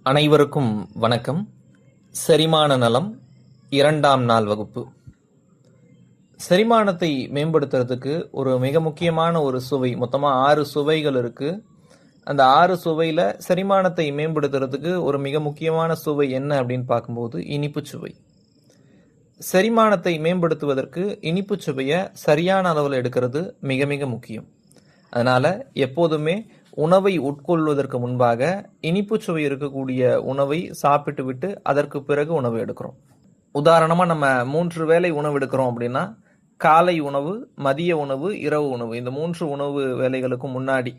அனைவருக்கும் வணக்கம். செரிமான நலம் 2ஆம் நாள் வகுப்பு. செரிமானத்தை மேம்படுத்துறதுக்கு ஒரு மிக முக்கியமான ஒரு சுவை, மொத்தமாக 6 சுவைகள் இருக்கு. அந்த 6 சுவையில் செரிமானத்தை மேம்படுத்துறதுக்கு ஒரு மிக முக்கியமான சுவை என்ன அப்படின்னு பார்க்கும்போது இனிப்பு சுவை. செரிமானத்தை மேம்படுத்துவதற்கு இனிப்பு சுவையை சரியான அளவில் எடுக்கிறது மிக மிக முக்கியம். அதனால எப்போதுமே உணவை உட்கொள்வதற்கு முன்பாக இனிப்பு சுவை இருக்கக்கூடிய உணவை சாப்பிட்டு விட்டு அதற்கு பிறகு உணவு எடுக்கிறோம். உதாரணமாக நம்ம 3 வேளை உணவு எடுக்கிறோம் அப்படின்னா காலை உணவு, மதிய உணவு, இரவு உணவு, இந்த 3 உணவு வேளைகளுக்கும் முன்னாடி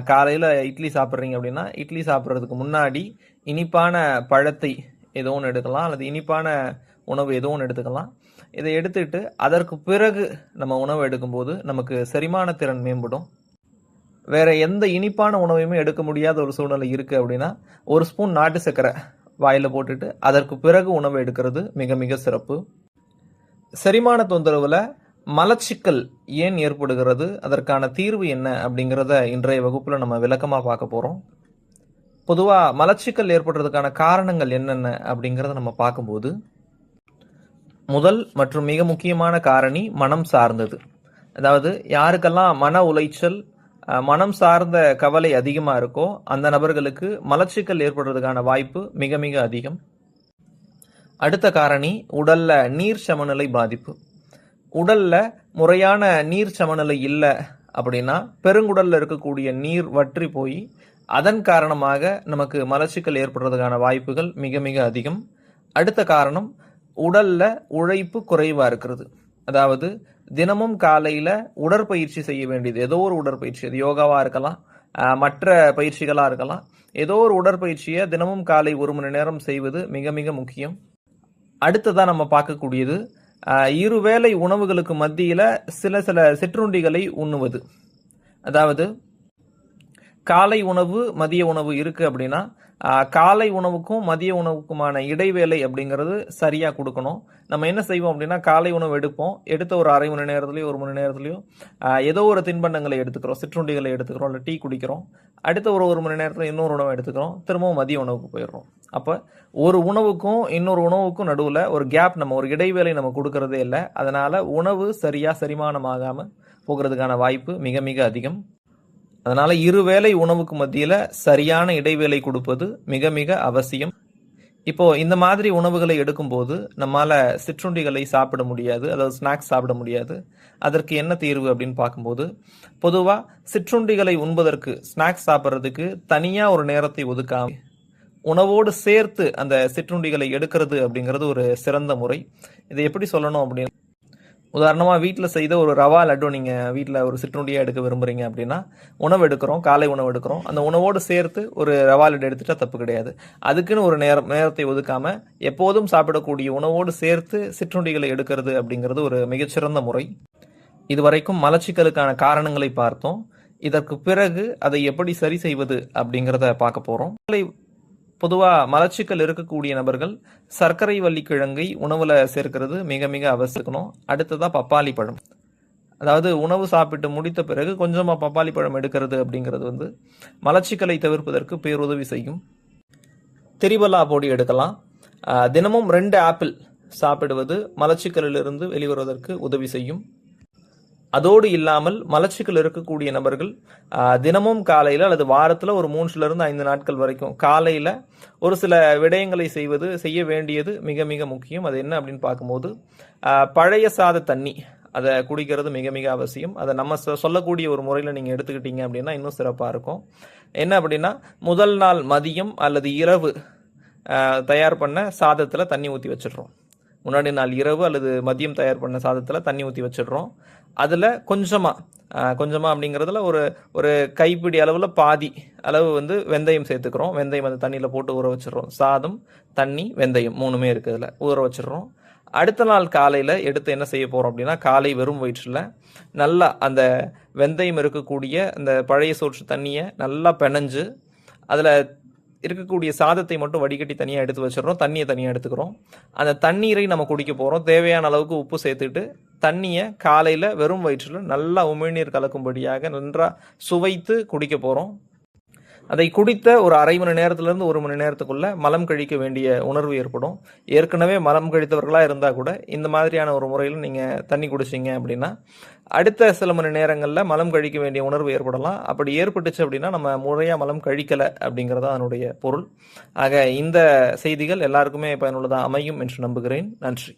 காலையில் இட்லி சாப்பிட்றீங்க அப்படின்னா இட்லி சாப்பிட்றதுக்கு முன்னாடி இனிப்பான பழத்தை ஏதோ ஒன்று எடுக்கலாம், அல்லது இனிப்பான உணவு ஏதோ ஒன்று எடுத்துக்கலாம். இதை எடுத்துட்டு அதற்கு பிறகு நம்ம உணவு எடுக்கும்போது நமக்கு செரிமான திறன் மேம்படும். வேற எந்த இனிப்பான உணவையுமே எடுக்க முடியாத ஒரு சூழ்நிலை இருக்கு அப்படின்னா ஒரு ஸ்பூன் நாட்டு சர்க்கரை வாயில போட்டுட்டு அதற்கு பிறகு உணவு எடுக்கிறது மிக மிக சிறப்பு. செரிமான தொந்தரவுல மலச்சிக்கல் ஏன் ஏற்படுகிறது, அதற்கான தீர்வு என்ன அப்படிங்கிறத இன்றைய வகுப்புல நம்ம விளக்கமா பார்க்க போறோம். பொதுவா மலச்சிக்கல் ஏற்படுறதுக்கான காரணங்கள் என்னென்ன அப்படிங்கிறத நம்ம பார்க்கும்போது முதல் மற்றும் மிக முக்கியமான காரணி மனம் சார்ந்தது. அதாவது யாருக்கெல்லாம் மன உளைச்சல், மனம் சார்ந்த கவலை அதிகமாக இருக்கோ அந்த நபர்களுக்கு மலச்சிக்கல் ஏற்படுறதுக்கான வாய்ப்பு மிக மிக அதிகம். அடுத்த காரணி உடல்ல நீர் சமநிலை பாதிப்பு. உடல்ல முறையான நீர் சமநிலை இல்லை அப்படின்னா பெருங்குடல்ல இருக்கக்கூடிய நீர் வற்றி போய் அதன் காரணமாக நமக்கு மலச்சிக்கல் ஏற்படுறதுக்கான வாய்ப்புகள் மிக மிக அதிகம். அடுத்த காரணம் உடல்ல உழைப்பு குறைவா இருக்கிறது. அதாவது தினமும் காலையில உடற்பயிற்சி செய்ய வேண்டியது, ஏதோ ஒரு உடற்பயிற்சி, அது யோகாவா இருக்கலாம், மற்ற பயிற்சிகளா இருக்கலாம், ஏதோ ஒரு உடற்பயிற்சியை தினமும் காலை 1 மணி நேரம் செய்வது மிக மிக முக்கியம். அடுத்ததான் நம்ம பார்க்கக்கூடியது இருவேளை உணவுகளுக்கு மத்தியில சில சிற்றுண்டிகளை உண்ணுவது. அதாவது காலை உணவு, மதிய உணவு இருக்கு அப்படின்னா காலை உணவுக்கும் மதிய உணவுக்குமான இடைவேளை அப்படிங்கிறது சரியா கொடுக்கணும். நம்ம என்ன செய்வோம் அப்படின்னா காலை உணவு எடுப்போம், எடுத்த ஒரு அரை மணி நேரத்துலயோ 1 மணி நேரத்துலயோ ஏதோ ஒரு தின்பண்டங்களை எடுத்துக்கிறோம், சிற்றுண்டிகளை எடுத்துக்கிறோம், இல்லை டீ குடிக்கிறோம். அடுத்த ஒரு 1 மணி நேரத்துல இன்னொரு உணவை எடுத்துக்கிறோம், திரும்பவும் மதிய உணவுக்கு போயிடுறோம். அப்ப ஒரு உணவுக்கும் இன்னொரு உணவுக்கும் நடுவுல ஒரு கேப், நம்ம ஒரு இடைவேளை நம்ம கொடுக்கறதே இல்லை. அதனால உணவு சரியா செரிமானமாகாம போகிறதுக்கான வாய்ப்பு மிக மிக அதிகம். அதனால இருவேளை உணவுக்கு மத்தியில சரியான இடைவேளை கொடுப்பது மிக மிக அவசியம். இப்போ இந்த மாதிரி உணவுகளை எடுக்கும்போது நம்மால சிற்றுண்டிகளை சாப்பிட முடியாது, அதாவது ஸ்நாக்ஸ் சாப்பிட முடியாது. அதற்கு என்ன தீர்வு அப்படின்னு பார்க்கும்போது பொதுவா சிற்றுண்டிகளை உண்பதற்கு, ஸ்நாக்ஸ் சாப்பிட்றதுக்கு தனியா ஒரு நேரத்தை ஒதுக்காம உணவோடு சேர்த்து அந்த சிற்றுண்டிகளை எடுக்கிறது அப்படிங்கிறது ஒரு சிறந்த முறை. இதை எப்படி சொல்லணும் அப்படின்னு, உதாரணமாக வீட்டில் செய்த ஒரு ரவா லட்டு நீங்கள் வீட்டில் ஒரு சிற்றுண்டியாக எடுக்க விரும்புகிறீங்க அப்படின்னா உணவு எடுக்கிறோம், காலை உணவு எடுக்கிறோம், அந்த உணவோடு சேர்த்து ஒரு ரவா லட்டு எடுத்துட்டா தப்பு கிடையாது. அதுக்குன்னு ஒரு நேரத்தை ஒதுக்காமல் எப்போதும் சாப்பிடக்கூடிய உணவோடு சேர்த்து சிற்றுண்டிகளை எடுக்கிறது அப்படிங்கிறது ஒரு மிகச்சிறந்த முறை. இதுவரைக்கும் மலச்சிக்கலுக்கான காரணங்களை பார்த்தோம். இதற்கு பிறகு அதை எப்படி சரி செய்வது அப்படிங்கிறத பார்க்க போகிறோம். பொதுவாக மலச்சிக்கல் இருக்கக்கூடிய நபர்கள் சர்க்கரை வள்ளி கிழங்கை உணவில் சேர்க்கிறது மிக மிக அவசியம். அடுத்ததாக பப்பாளி பழம். அதாவது உணவு சாப்பிட்டு முடித்த பிறகு கொஞ்சமாக பப்பாளி பழம் எடுக்கிறது அப்படிங்கிறது மலச்சிக்கலை தவிர்ப்பதற்கு பேருதவி செய்யும். திரிபலா பொடி எடுக்கலாம். தினமும் 2 ஆப்பிள் சாப்பிடுவது மலச்சிக்கலிலிருந்து வெளிவருவதற்கு உதவி செய்யும். அதோடு இல்லாமல் மலச்சிக்கல் இருக்கக்கூடிய நபர்கள் தினமும் காலையில் அல்லது வாரத்தில் ஒரு 3 5 நாட்கள் வரைக்கும் காலையில் ஒரு சில விடயங்களை செய்ய வேண்டியது மிக மிக முக்கியம். அது என்ன அப்படின்னு பார்க்கும்போது பழைய சாத தண்ணி அதை குடிக்கிறது மிக மிக அவசியம். அதை நம்ம சொல்லக்கூடிய ஒரு முறையில் நீங்கள் எடுத்துக்கிட்டீங்க அப்படின்னா இன்னும் சிறப்பாக இருக்கும். என்ன அப்படின்னா முதல் நாள் மதியம் அல்லது இரவு தயார் பண்ண சாதத்தில் தண்ணி ஊற்றி வச்சிடுறோம். முன்னாடி நாள் இரவு அல்லது மதியம் தயார் பண்ண சாதத்தில் தண்ணி ஊற்றி வச்சிடுறோம். அதில் கொஞ்சமாக அப்படிங்கிறதுல ஒரு கைப்பிடி அளவில் பாதி அளவு வெந்தயம் சேர்த்துக்கிறோம். வெந்தயம் அந்த தண்ணியில் போட்டு ஊற வச்சிடுறோம். சாதம், தண்ணி, வெந்தயம் 3மே இருக்குது, அதில் ஊற வச்சிடுறோம். அடுத்த நாள் காலையில் எடுத்து என்ன செய்ய போகிறோம் அப்படின்னா காலை வெறும் வயிற்றில் நல்லா அந்த வெந்தயம் இருக்கக்கூடிய அந்த பழைய சோற்று தண்ணியை நல்லா பிணைஞ்சு அதில் இருக்கக்கூடிய சாதத்தை மட்டும் வடிகட்டி தனியாக எடுத்து வச்சிடறோம், தண்ணியை தனியாக எடுத்துக்கிறோம். அந்த தண்ணீரை நம்ம குடிக்க போகிறோம். தேவையான அளவுக்கு உப்பு சேர்த்துட்டு தண்ணியை காலையில் வெறும் வயிற்றில் நல்லா உமிழ்நீர் கலக்கும்படியாக நன்றாக சுவைத்து குடிக்க போகிறோம். அதை குடித்த ஒரு 1/2 மணி நேரத்திலிருந்து 1 மணி நேரத்துக்குள்ள மலம் கழிக்க வேண்டிய உணர்வு ஏற்படும். ஏற்கனவே மலம் கழித்தவர்களா இருந்தா கூட இந்த மாதிரியான ஒரு முறையில நீங்க தண்ணி குடிச்சீங்க அப்படின்னா, அடுத்த சில மணி நேரங்கள்ல மலம் கழிக்க வேண்டிய உணர்வு ஏற்படலாம். அப்படி ஏற்பட்டுச்சு அப்படின்னா, நம்ம முறையா மலம் கழிக்கல அப்படிங்கிறது தான் அதனுடைய பொருள். ஆக இந்த செய்திகள் எல்லாருக்குமே பயனுள்ளதா அமையும் என்று நம்புகிறேன். நன்றி.